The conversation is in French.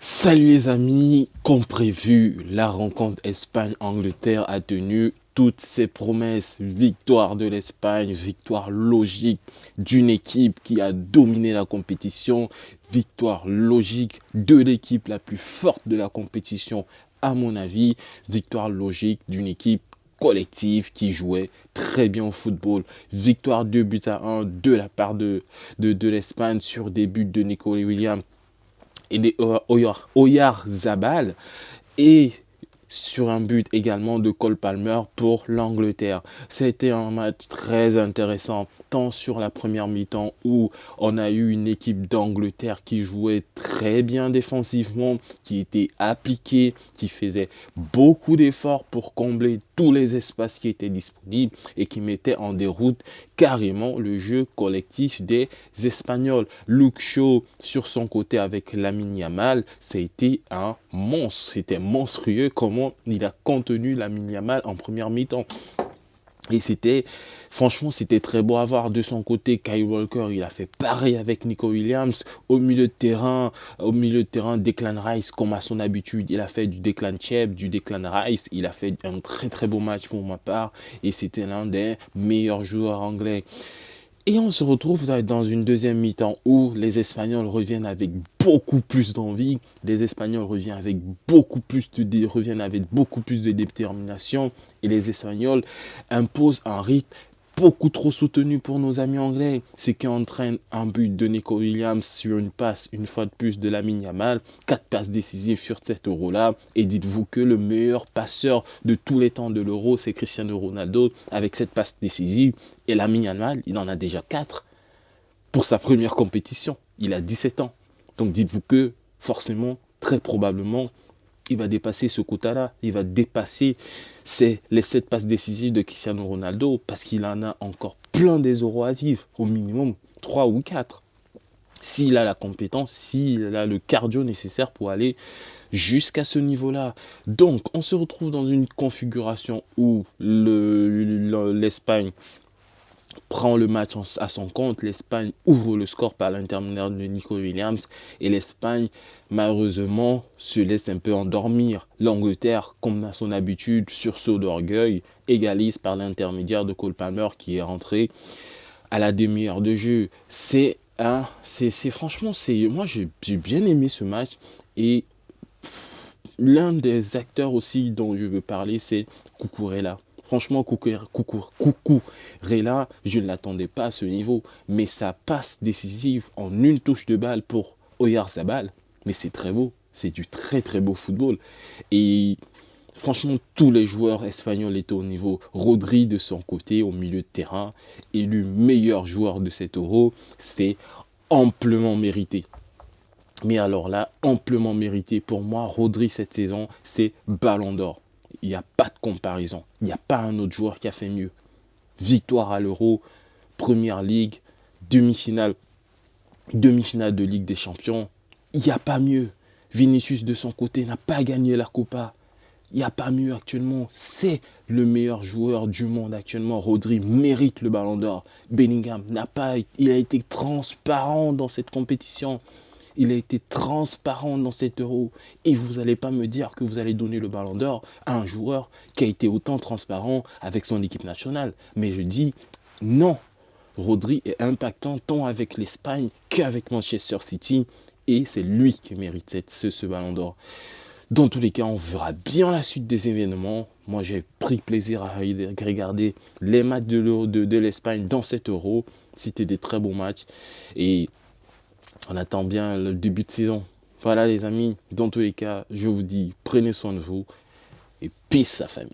Salut les amis, comme prévu, la rencontre Espagne-Angleterre a tenu toutes ses promesses. Victoire de l'Espagne, victoire logique d'une équipe qui a dominé la compétition, victoire logique de l'équipe la plus forte de la compétition à mon avis, victoire logique d'une équipe collective qui jouait très bien au football. Victoire 2 buts à 1 de la part de l'Espagne sur des buts de Nico Williams et des Oyarzabal et sur un but également de Cole Palmer pour l'Angleterre. C'était un match très intéressant, tant sur la première mi-temps où on a eu une équipe d'Angleterre qui jouait très bien défensivement, qui était appliquée, qui faisait beaucoup d'efforts pour combler tous les espaces qui étaient disponibles et qui mettait en déroute carrément le jeu collectif des Espagnols. Luke Shaw sur son côté avec Lamine Yamal, c'était un monstre, c'était monstrueux comment il a contenu Lamine Yamal en première mi-temps. Et franchement, c'était très beau à voir de son côté. Kyle Walker, il a fait pareil avec Nico Williams. Au milieu de terrain, Declan Rice, comme à son habitude, il a fait du Declan Cheb, du Declan Rice. Il a fait un très très beau match pour ma part. Et c'était l'un des meilleurs joueurs anglais. Et on se retrouve dans une deuxième mi-temps où les Espagnols reviennent avec beaucoup plus d'envie, les Espagnols reviennent avec beaucoup plus de détermination et les Espagnols imposent un rythme beaucoup trop soutenu pour nos amis anglais, ce qui entraîne un but de Nico Williams sur une passe, une fois de plus, de Lamine Yamal, 4 passes décisives sur cet euro-là, et dites-vous que le meilleur passeur de tous les temps de l'euro, c'est Cristiano Ronaldo, avec cette passe décisive, et Lamine Yamal, il en a déjà 4 pour sa première compétition, il a 17 ans, donc dites-vous que, forcément, très probablement, il va dépasser ce quota-là. Il va dépasser les 7 passes décisives de Cristiano Ronaldo parce qu'il en a encore plein des euros à vivre, au minimum 3 ou 4. S'il a la compétence, s'il a le cardio nécessaire pour aller jusqu'à ce niveau-là. Donc, on se retrouve dans une configuration où l'Espagne prend le match à son compte, l'Espagne ouvre le score par l'intermédiaire de Nico Williams et l'Espagne malheureusement se laisse un peu endormir. L'Angleterre, comme à son habitude, sursaut d'orgueil, égalise par l'intermédiaire de Cole Palmer qui est rentré à la demi-heure de jeu. Franchement, moi j'ai bien aimé ce match et l'un des acteurs aussi dont je veux parler, c'est Cucurella. Franchement, Cucurella, je ne l'attendais pas à ce niveau. Mais sa passe décisive en une touche de balle pour Oyarzabal, mais c'est très beau. C'est du très très beau football. Et franchement, tous les joueurs espagnols étaient au niveau. Rodri de son côté, au milieu de terrain, élu meilleur joueur de cet euro, c'est amplement mérité. Mais alors là, amplement mérité pour moi, Rodri cette saison, c'est Ballon d'Or. Il n'y a pas de comparaison. Il n'y a pas un autre joueur qui a fait mieux. Victoire à l'Euro, Première Ligue, demi-finale, demi-finale de Ligue des Champions. Il n'y a pas mieux. Vinicius de son côté n'a pas gagné la Copa. Il n'y a pas mieux actuellement. C'est le meilleur joueur du monde actuellement. Rodri mérite le Ballon d'Or. Bellingham il a été transparent dans cette compétition. Il a été transparent dans cet euro. Et vous n'allez pas me dire que vous allez donner le ballon d'or à un joueur qui a été autant transparent avec son équipe nationale. Mais je dis non. Rodri est impactant tant avec l'Espagne qu'avec Manchester City. Et c'est lui qui mérite ce ballon d'or. Dans tous les cas, on verra bien la suite des événements. Moi, j'ai pris plaisir à regarder les matchs de l'Espagne dans cet euro. C'était des très beaux matchs. Et on attend bien le début de saison. Voilà les amis, dans tous les cas, je vous dis, prenez soin de vous et peace la famille.